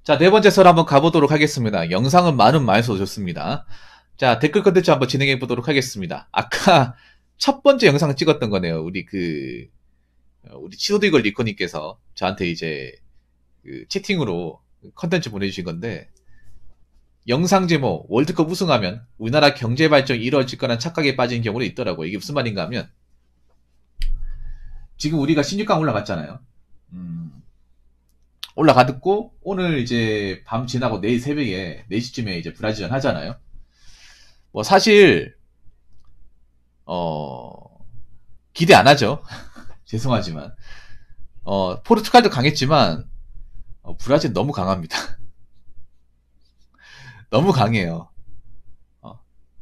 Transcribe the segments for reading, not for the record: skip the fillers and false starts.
자, 네 번째 설 한번 가보도록 하겠습니다. 영상은 많이 써줬습니다. 자, 댓글 컨텐츠 한번 진행해 보도록 하겠습니다. 아까 첫 번째 영상 찍었던 거네요. 우리 치소디걸 리코님께서 저한테 이제 채팅으로 컨텐츠 보내주신 건데, 영상 제목, 월드컵 우승하면 우리나라 경제 발전이 이루어질 거란 착각에 빠진 경우도 있더라고요. 이게 무슨 말인가 하면, 지금 우리가 16강 올라갔잖아요. 올라가듣고 오늘 이제 밤 지나고 내일 새벽에 4시쯤에 이제 브라질전 하잖아요. 뭐 사실 기대 안 하죠. 죄송하지만 포르투갈도 강했지만 브라질 너무 강합니다. 너무 강해요.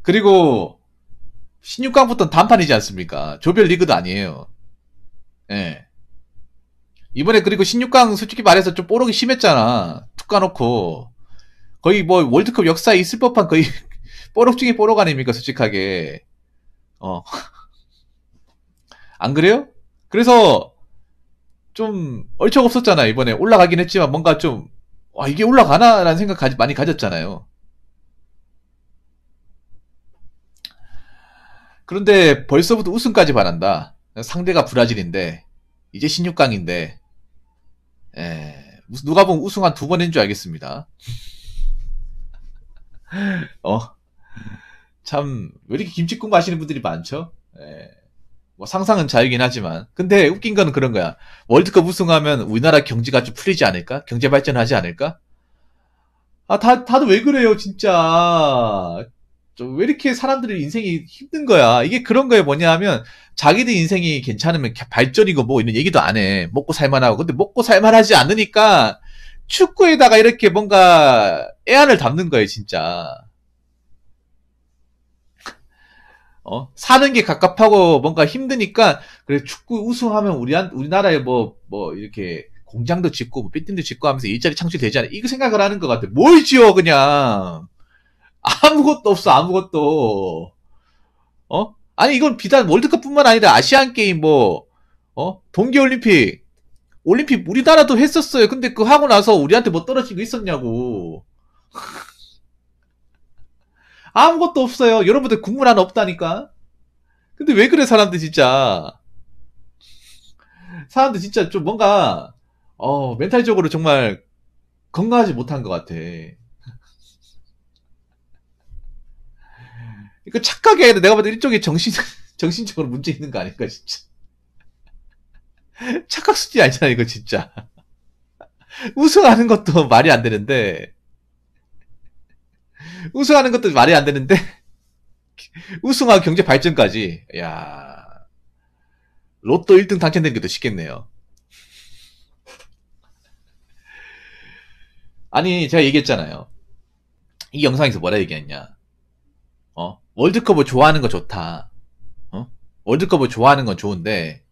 그리고 16강부터는 단판이지 않습니까? 조별 리그도 아니에요. 예. 이번에 그리고 16강 솔직히 말해서 좀 뽀록이 심했잖아. 툭 까놓고. 거의 뭐 월드컵 역사에 있을 법한 거의 뽀록 중에 뽀록 아닙니까, 솔직하게. 안 그래요? 그래서 좀 얼척 없었잖아. 이번에 올라가긴 했지만 뭔가 좀 와, 이게 올라가나? 라는 생각 많이 가졌잖아요. 그런데 벌써부터 우승까지 바란다. 상대가 브라질인데 이제 16강인데 누가 보면 우승 한 2번 한 줄 알겠습니다. 참, 왜 이렇게 김치국 마시는 분들이 많죠? 뭐 상상은 자유긴 하지만. 근데 웃긴 거는 그런 거야. 월드컵 우승하면 우리나라 경제가 좀 풀리지 않을까? 경제 발전하지 않을까? 아, 다들 왜 그래요, 진짜. 왜 이렇게 사람들의 인생이 힘든 거야? 이게 그런 거에 뭐냐 하면, 자기들 인생이 괜찮으면 발전이고 뭐 이런 얘기도 안 해. 먹고 살만하고. 근데 먹고 살만하지 않으니까, 축구에다가 이렇게 뭔가 애안을 담는 거예요, 진짜. 사는 게 갑갑하고 뭔가 힘드니까, 그래, 축구 우승하면 우리나라에 이렇게 공장도 짓고, 뭐 빌딩도 짓고 하면서 일자리 창출되지 않아. 이거 생각을 하는 것 같아. 뭘 지어, 그냥. 아무것도 없어, 아무것도. 아니, 이건 비단 월드컵뿐만 아니라 아시안게임 동계올림픽, 올림픽 우리나라도 했었어요. 근데 그거 하고 나서 우리한테 뭐 떨어진 거 있었냐고. 아무것도 없어요. 여러분들 국물 하나 없다니까. 근데 왜 그래, 사람들 진짜. 사람들 진짜 좀 뭔가, 멘탈적으로 정말 건강하지 못한 것 같아. 이거 착각이 아니라 내가 봐도 일종의 정신적으로 문제 있는 거 아닐까, 진짜. 착각 수준이 아니잖아, 이거 진짜. 우승하는 것도 말이 안 되는데, 우승하는 것도 말이 안 되는데, 우승하고 경제 발전까지, 야 로또 1등 당첨되는 게 더 쉽겠네요. 아니, 제가 얘기했잖아요. 이 영상에서 뭐라 얘기했냐. 월드컵을 좋아하는 거 좋다. 월드컵을 좋아하는 건 좋은데,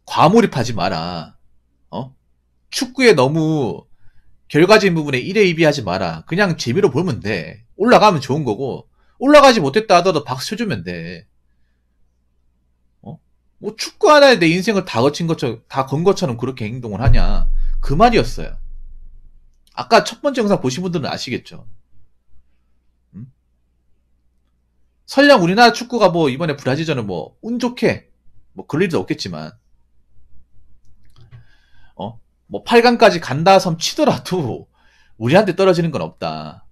과몰입하지 마라. 축구에 너무 결과적인 부분에 일회이비하지 마라. 그냥 재미로 보면 돼. 올라가면 좋은 거고, 올라가지 못했다 하더라도 박수 쳐주면 돼. 뭐 축구 하나에 내 인생을 다 건 것처럼 그렇게 행동을 하냐. 그 말이었어요. 아까 첫 번째 영상 보신 분들은 아시겠죠. 설령 우리나라 축구가 뭐 이번에 브라질전은 뭐 운 좋게 뭐 그럴 일도 없겠지만, 뭐 8강까지 간다 섬 치더라도 우리한테 떨어지는 건 없다.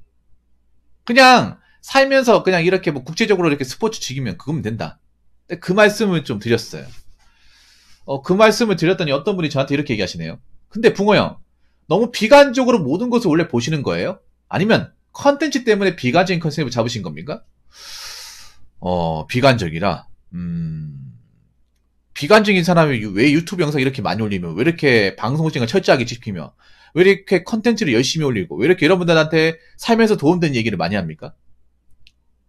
그냥 살면서 그냥 이렇게 뭐 국제적으로 이렇게 스포츠 즐기면 그거면 된다. 그 말씀을 좀 드렸어요. 그 말씀을 드렸더니 어떤 분이 저한테 이렇게 얘기하시네요. 근데 붕어 형, 너무 비관적으로 모든 것을 원래 보시는 거예요? 아니면 컨텐츠 때문에 비관적인 컨셉을 잡으신 겁니까? 비관적이라. 비관적인 사람이 왜 유튜브 영상 이렇게 많이 올리며, 왜 이렇게 방송 시간 철저하게 지키며, 왜 이렇게 컨텐츠를 열심히 올리고, 왜 이렇게 여러분들한테 살면서 도움되는 얘기를 많이 합니까?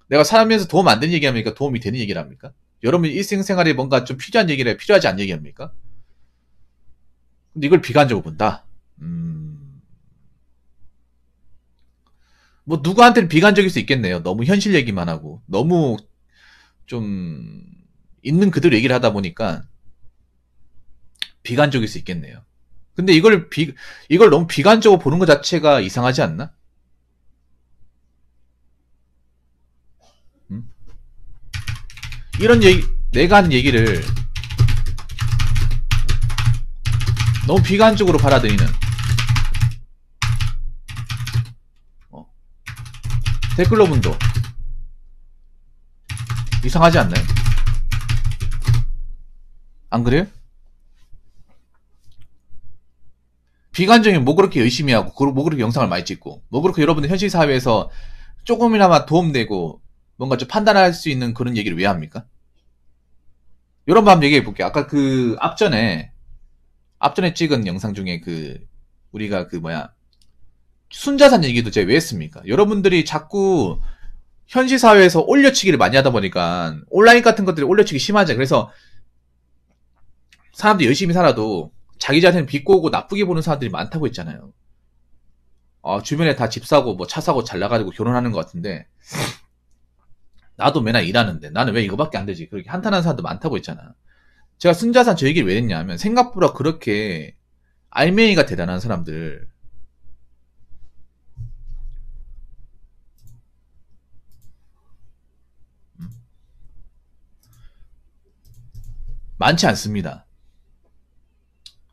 내가 살면서 도움 안 되는 얘기 합니까? 도움이 되는 얘기를 합니까? 여러분 일생생활에 뭔가 좀 필요한 얘기를 해, 필요하지 않은 얘기 합니까? 근데 이걸 비관적으로 본다? 뭐 누구한테는 비관적일 수 있겠네요. 너무 현실 얘기만 하고, 너무 좀 있는 그대로 얘기를 하다 보니까 비관적일 수 있겠네요. 근데 이걸 너무 비관적으로 보는 것 자체가 이상하지 않나? 음? 이런 내가 하는 얘기를 너무 비관적으로 받아들이는, 댓글러분도 이상하지 않나요? 안 그래요? 비관적이면 뭐 그렇게 열심히 하고, 뭐 그렇게 영상을 많이 찍고, 뭐 그렇게 여러분들 현실 사회에서 조금이나마 도움되고 뭔가 좀 판단할 수 있는 그런 얘기를 왜 합니까? 이런 거 한번 얘기해 볼게요. 아까 앞전에 찍은 영상 중에 우리가 순자산 얘기도 제가 왜 했습니까? 여러분들이 자꾸 현실 사회에서 올려치기를 많이 하다 보니까 온라인 같은 것들이 올려치기 심하죠. 그래서 사람들이 열심히 살아도 자기 자신을 비꼬고 나쁘게 보는 사람들이 많다고 했잖아요. 주변에 다 집 사고 뭐 차 사고 잘 나가지고 결혼하는 것 같은데, 나도 맨날 일하는데 나는 왜 이거밖에 안 되지? 그렇게 한탄하는 사람도 많다고 했잖아. 제가 순자산 저 얘기를 왜 했냐면, 생각보다 그렇게 알맹이가 대단한 사람들, 많지 않습니다.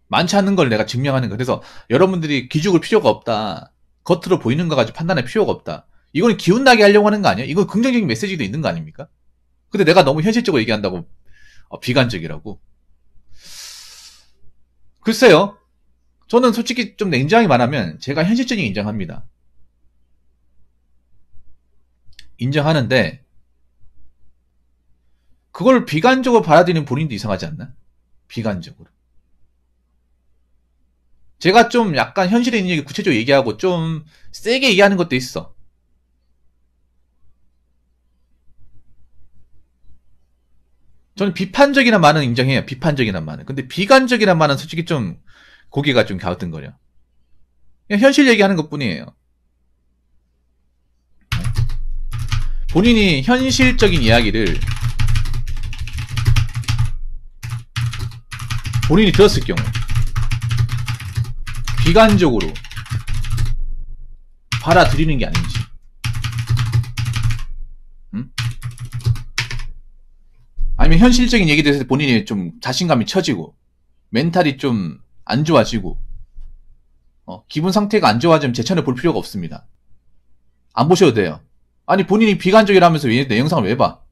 많지 않은 걸 내가 증명하는 거. 그래서 여러분들이 기죽을 필요가 없다, 겉으로 보이는 거 가지고 판단할 필요가 없다, 이거는 기운나게 하려고 하는 거 아니야? 이건 긍정적인 메시지도 있는 거 아닙니까? 근데 내가 너무 현실적으로 얘기한다고 비관적이라고? 글쎄요. 저는 솔직히 좀 냉정하게 말하면 제가 현실적인 인정합니다. 인정하는데 그걸 비관적으로 받아들이는 본인도 이상하지 않나? 비관적으로. 제가 좀 약간 현실에 있는 얘기 구체적으로 얘기하고 좀 세게 얘기하는 것도 있어. 저는 비판적이나 말은 인정해요. 비판적이나 말은. 근데 비관적이나 말은 솔직히 좀 고개가 좀 갸우뚱거려. 그냥 현실 얘기하는 것 뿐이에요. 본인이 현실적인 이야기를 본인이 들었을 경우 비관적으로 받아들이는 게 아닌지, 아니면 현실적인 얘기에 대해서 본인이 좀 자신감이 처지고 멘탈이 좀 안 좋아지고 기분 상태가 안 좋아지면 제 채널 볼 필요가 없습니다. 안 보셔도 돼요. 아니 본인이 비관적이라면서 내 영상을 왜 봐?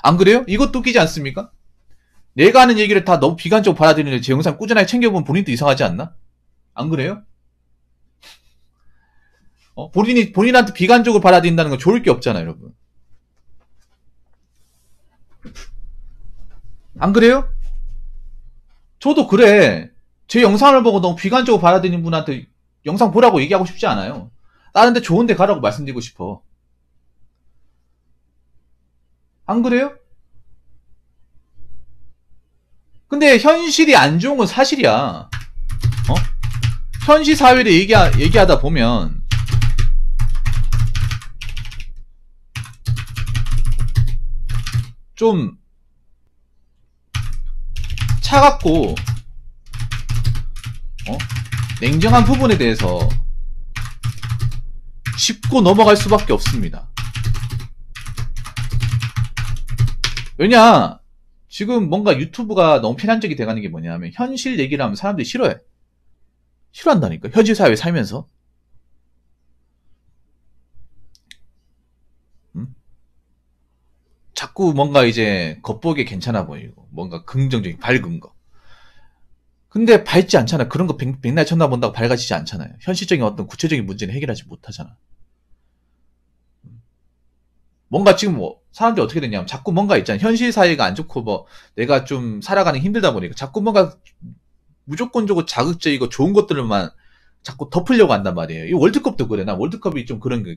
안 그래요? 이것도 웃기지 않습니까? 내가 하는 얘기를 다 너무 비관적으로 받아들이는데 제 영상 꾸준하게 챙겨보면 본인도 이상하지 않나? 안 그래요? 본인한테 비관적으로 받아들인다는 건 좋을 게 없잖아요, 여러분. 안 그래요? 저도 그래. 제 영상을 보고 너무 비관적으로 받아들이는 분한테 영상 보라고 얘기하고 싶지 않아요. 다른 데 좋은 데 가라고 말씀드리고 싶어. 안 그래요? 근데 현실이 안 좋은 건 사실이야. 현실 사회를 얘기하다 보면 좀 차갑고 냉정한 부분에 대해서 짚고 넘어갈 수밖에 없습니다. 왜냐, 지금 뭔가 유튜브가 너무 편향적이 돼가는 게 뭐냐면, 현실 얘기를 하면 사람들이 싫어해. 싫어한다니까, 현실 사회에 살면서. 자꾸 뭔가 이제 겉보기에 괜찮아 보이고 뭔가 긍정적인 밝은 거. 근데 밝지 않잖아. 그런 거 백날 쳐다본다고 밝아지지 않잖아요. 현실적인 어떤 구체적인 문제는 해결하지 못하잖아. 뭔가 지금 사람들이 어떻게 됐냐면 자꾸 뭔가 있잖아. 현실 사회가 안 좋고 내가 좀 살아가는 게 힘들다 보니까 자꾸 뭔가 무조건적으로 자극적이고 좋은 것들만 자꾸 덮으려고 한단 말이에요. 이 월드컵도 그래. 나 월드컵이 좀 그런 게.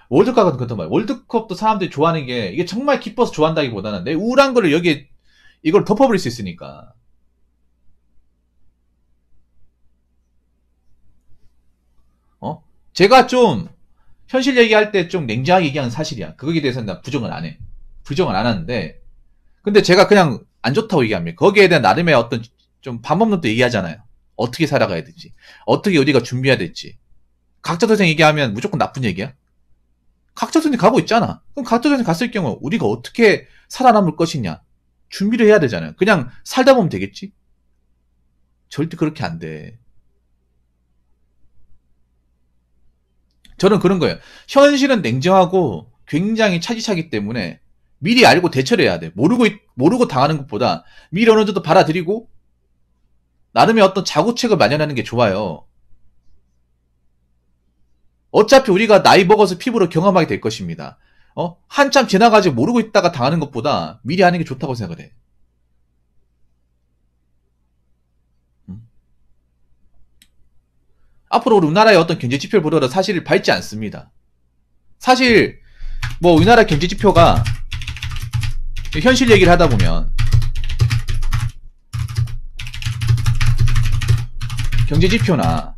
월드컵은 그렇단 말이야. 월드컵도 사람들이 좋아하는 게 이게 정말 기뻐서 좋아한다기보다는 내 우울한 거를 여기에 이걸 덮어버릴 수 있으니까. 제가 좀 현실 얘기할 때 좀 냉정하게 얘기하는 사실이야. 그거에 대해서는 나 부정을 안 해. 부정을 안 하는데, 근데 제가 그냥 안 좋다고 얘기합니까? 거기에 대한 나름의 어떤 좀 방법론도 얘기하잖아요. 어떻게 살아가야 될지, 어떻게 우리가 준비해야 될지. 각자도생 얘기하면 무조건 나쁜 얘기야? 각자도생 가고 있잖아. 그럼 각자도생 갔을 경우 우리가 어떻게 살아남을 것이냐 준비를 해야 되잖아요. 그냥 살다 보면 되겠지? 절대 그렇게 안 돼. 저는 그런 거예요. 현실은 냉정하고 굉장히 차지차기 때문에 미리 알고 대처를 해야 돼. 모르고 당하는 것보다 미리 어느 정도 받아들이고 나름의 어떤 자구책을 마련하는 게 좋아요. 어차피 우리가 나이 먹어서 피부로 경험하게 될 것입니다. 한참 지나가지 모르고 있다가 당하는 것보다 미리 하는 게 좋다고 생각을 해. 앞으로 우리나라의 어떤 경제 지표를 보더라도 사실 밝지 않습니다. 사실 뭐 우리나라 경제 지표가 현실 얘기를 하다 보면 경제 지표나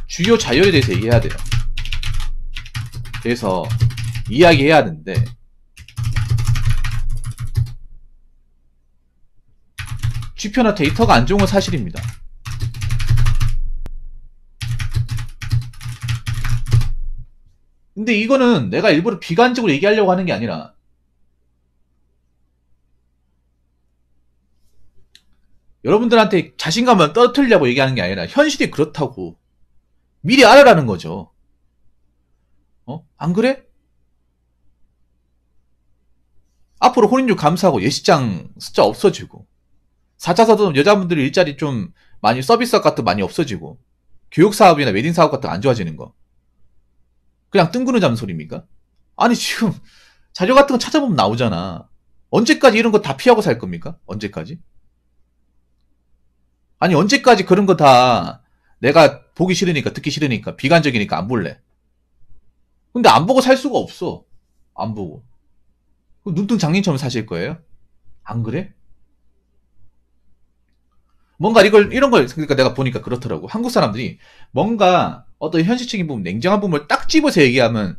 주요 자료에 대해서 얘기해야 돼요. 그래서 이야기해야 하는데 지표나 데이터가 안 좋은 건 사실입니다. 근데 이거는 내가 일부러 비관적으로 얘기하려고 하는 게 아니라 여러분들한테 자신감을 떨어뜨리려고 얘기하는 게 아니라 현실이 그렇다고 미리 알아라는 거죠. 안 그래? 앞으로 혼인율 감소하고 예식장 숫자 없어지고 4차 산업 여자분들이 일자리 좀 많이 서비스업 같은 거 많이 없어지고 교육사업이나 웨딩사업 같은 거 안 좋아지는 거 그냥 뜬구름 잡는 소리입니까? 아니 지금 자료 같은 거 찾아보면 나오잖아. 언제까지 이런 거 다 피하고 살 겁니까? 언제까지? 아니 언제까지 그런 거 다 내가 보기 싫으니까 듣기 싫으니까 비관적이니까 안 볼래. 근데 안 보고 살 수가 없어. 안 보고. 눈뜬 장님처럼 사실 거예요? 안 그래? 뭔가 이런 걸, 그러니까 내가 보니까 그렇더라고. 한국 사람들이 뭔가 어떤 현실적인 부분, 냉정한 부분을 딱 집어서 얘기하면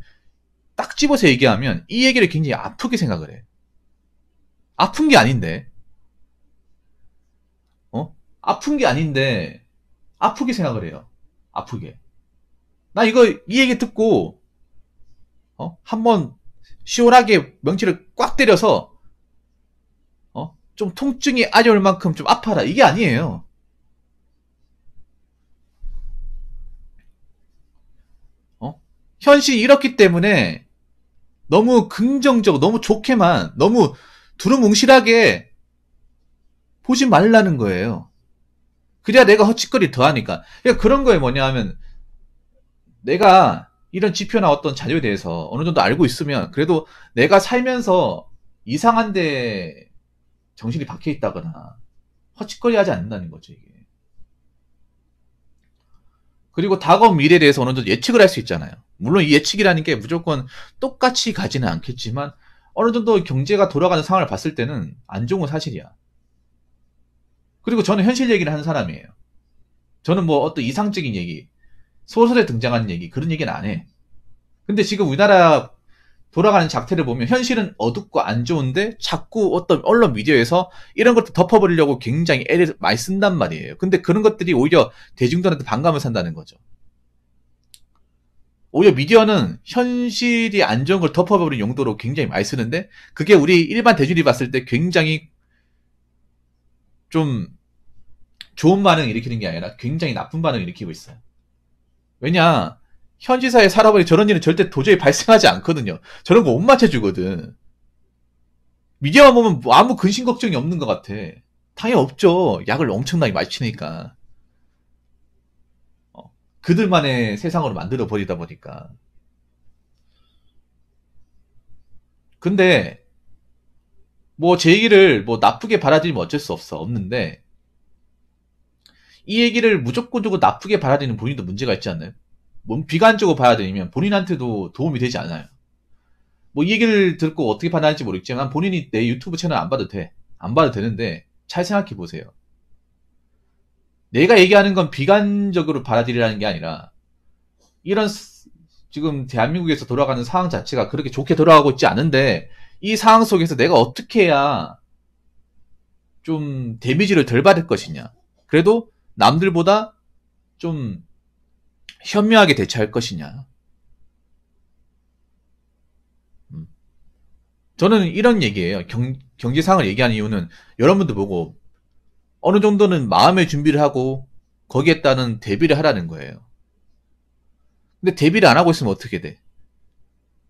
이 얘기를 굉장히 아프게 생각을 해. 아픈 게 아닌데. 아픈 게 아닌데, 아프게 생각을 해요. 아프게. 나 이 얘기 듣고, 한번 시원하게 명치를 꽉 때려서, 좀 통증이 아려올 만큼 좀 아파라. 이게 아니에요. 현실이 이렇기 때문에 너무 긍정적으로, 너무 좋게만, 너무 두루뭉실하게 보지 말라는 거예요. 그래야 내가 헛짓거리 더 하니까. 그러니까 그런 거에 뭐냐 하면, 내가 이런 지표나 어떤 자료에 대해서 어느 정도 알고 있으면, 그래도 내가 살면서 이상한데 정신이 박혀 있다거나, 헛짓거리 하지 않는다는 거죠, 이게. 그리고 다가온 미래에 대해서 어느 정도 예측을 할 수 있잖아요. 물론 이 예측이라는 게 무조건 똑같이 가지는 않겠지만, 어느 정도 경제가 돌아가는 상황을 봤을 때는 안 좋은 건 사실이야. 그리고 저는 현실 얘기를 하는 사람이에요. 저는 뭐 어떤 이상적인 얘기, 소설에 등장하는 얘기, 그런 얘기는 안 해. 근데 지금 우리나라 돌아가는 작태를 보면 현실은 어둡고 안 좋은데 자꾸 어떤 언론 미디어에서 이런 것도 덮어버리려고 굉장히 애를 많이 쓴단 말이에요. 근데 그런 것들이 오히려 대중들한테 반감을 산다는 거죠. 오히려 미디어는 현실이 안 좋은 걸 덮어버리는 용도로 굉장히 많이 쓰는데 그게 우리 일반 대중이 봤을 때 굉장히 좀 좋은 반응을 일으키는 게 아니라 굉장히 나쁜 반응을 일으키고 있어요. 왜냐, 현지사에 살아보니 저런 일은 절대 도저히 발생하지 않거든요. 저런 거 못 맞춰주거든. 미디어만 보면 뭐 아무 근심 걱정이 없는 것 같아. 당연히 없죠. 약을 엄청나게 마시니까. 그들만의 세상으로 만들어 버리다 보니까. 근데 뭐 제 얘기를 뭐 나쁘게 받아들이면 어쩔 수 없는데 이 얘기를 무조건적으로 나쁘게 받아들이는 본인도 문제가 있지 않나요? 뭐 비관적으로 받아들이면 본인한테도 도움이 되지 않아요. 뭐 이 얘기를 듣고 어떻게 판단할지 모르겠지만 본인이 내 유튜브 채널 안 봐도 돼. 안 봐도 되는데 잘 생각해 보세요. 내가 얘기하는 건 비관적으로 받아들이라는 게 아니라 이런 지금 대한민국에서 돌아가는 상황 자체가 그렇게 좋게 돌아가고 있지 않은데 이 상황 속에서 내가 어떻게 해야 좀 데미지를 덜 받을 것이냐. 그래도 남들보다 좀 현명하게 대처할 것이냐. 저는 이런 얘기예요. 경제상을 얘기하는 이유는 여러분들 보고 어느 정도는 마음의 준비를 하고 거기에 따른 대비를 하라는 거예요. 근데 대비를 안 하고 있으면 어떻게 돼?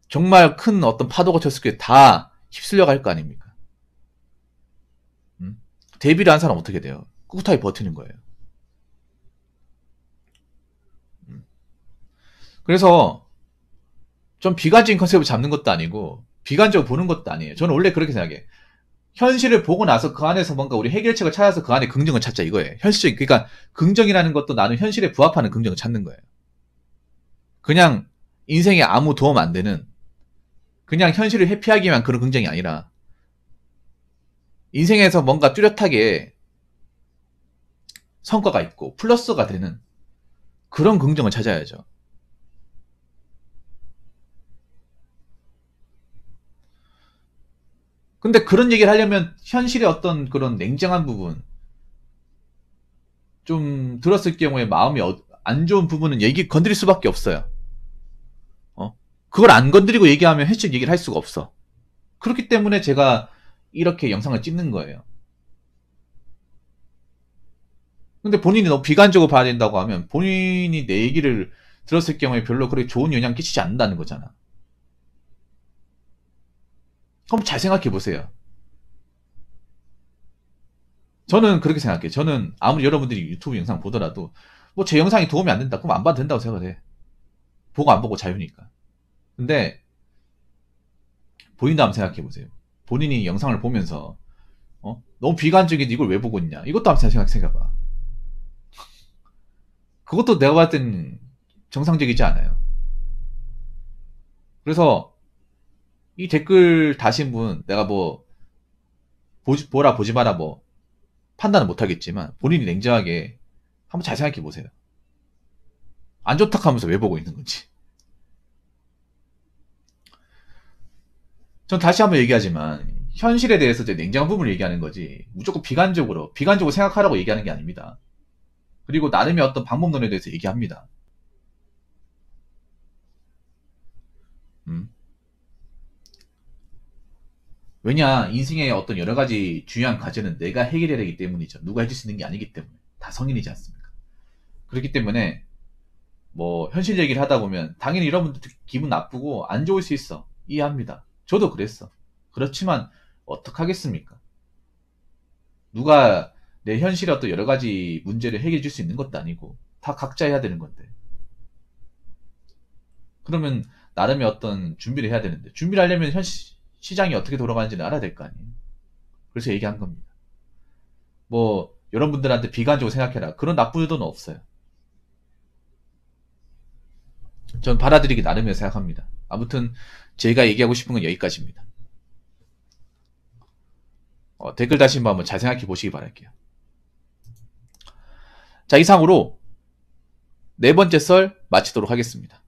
정말 큰 어떤 파도가 쳤을 때 다 휩쓸려 갈 거 아닙니까? 대비를 한 사람 어떻게 돼요? 꿋꿋하게 버티는 거예요. 그래서 좀 비관적인 컨셉을 잡는 것도 아니고 비관적으로 보는 것도 아니에요. 저는 원래 그렇게 생각해요. 현실을 보고 나서 그 안에서 뭔가 우리 해결책을 찾아서 그 안에 긍정을 찾자 이거예요. 현실적인 그러니까 긍정이라는 것도 나는 현실에 부합하는 긍정을 찾는 거예요. 그냥 인생에 아무 도움 안 되는 그냥 현실을 회피하기 위한 그런 긍정이 아니라 인생에서 뭔가 뚜렷하게 성과가 있고 플러스가 되는 그런 긍정을 찾아야죠. 근데 그런 얘기를 하려면 현실의 어떤 그런 냉정한 부분 좀 들었을 경우에 마음이 안 좋은 부분은 얘기 건드릴 수밖에 없어요. 그걸 안 건드리고 얘기하면 현실 얘기를 할 수가 없어. 그렇기 때문에 제가 이렇게 영상을 찍는 거예요. 근데 본인이 너무 비관적으로 봐야 된다고 하면 본인이 내 얘기를 들었을 경우에 별로 그렇게 좋은 영향 끼치지 않는다는 거잖아. 그럼 잘 생각해 보세요. 저는 그렇게 생각해요. 저는 아무리 여러분들이 유튜브 영상 보더라도 뭐 제 영상이 도움이 안 된다. 그럼 안 봐도 된다고 생각을 해. 보고 안 보고 자유니까. 근데 본인도 한번 생각해 보세요. 본인이 영상을 보면서 너무 비관적인데 이걸 왜 보고 있냐. 이것도 한번 생각해봐. 그것도 내가 봤을 땐 정상적이지 않아요. 그래서 이 댓글 다신 분 내가 뭐 보라 보지 마라 뭐 판단은 못하겠지만 본인이 냉정하게 한번 잘 생각해 보세요. 안 좋다 하면서 왜 보고 있는 건지. 전 다시 한번 얘기하지만 현실에 대해서 이제 냉정한 부분을 얘기하는 거지 무조건 비관적으로 생각하라고 얘기하는 게 아닙니다. 그리고 나름의 어떤 방법론에 대해서 얘기합니다. 음. 왜냐 인생의 어떤 여러 가지 중요한 과제는 내가 해결해야 되기 때문이죠. 누가 해줄 수 있는 게 아니기 때문에 다 성인이지 않습니까? 그렇기 때문에 뭐 현실 얘기를 하다 보면 당연히 여러분들 기분 나쁘고 안 좋을 수 있어. 이해합니다. 저도 그랬어. 그렇지만 어떡하겠습니까? 누가 내 현실의 어떤 여러 가지 문제를 해결해 줄 수 있는 것도 아니고 다 각자 해야 되는 건데. 그러면 나름의 어떤 준비를 해야 되는데 준비를 하려면 시장이 어떻게 돌아가는지는 알아야 될 거 아니에요. 그래서 얘기한 겁니다. 뭐 여러분들한테 비관적으로 생각해라. 그런 나쁜 의도는 없어요. 전 받아들이기 나름이라고 생각합니다. 아무튼 제가 얘기하고 싶은 건 여기까지입니다. 댓글 다신 분 한번 잘 생각해 보시기 바랄게요. 자, 이상으로 네 번째 썰 마치도록 하겠습니다.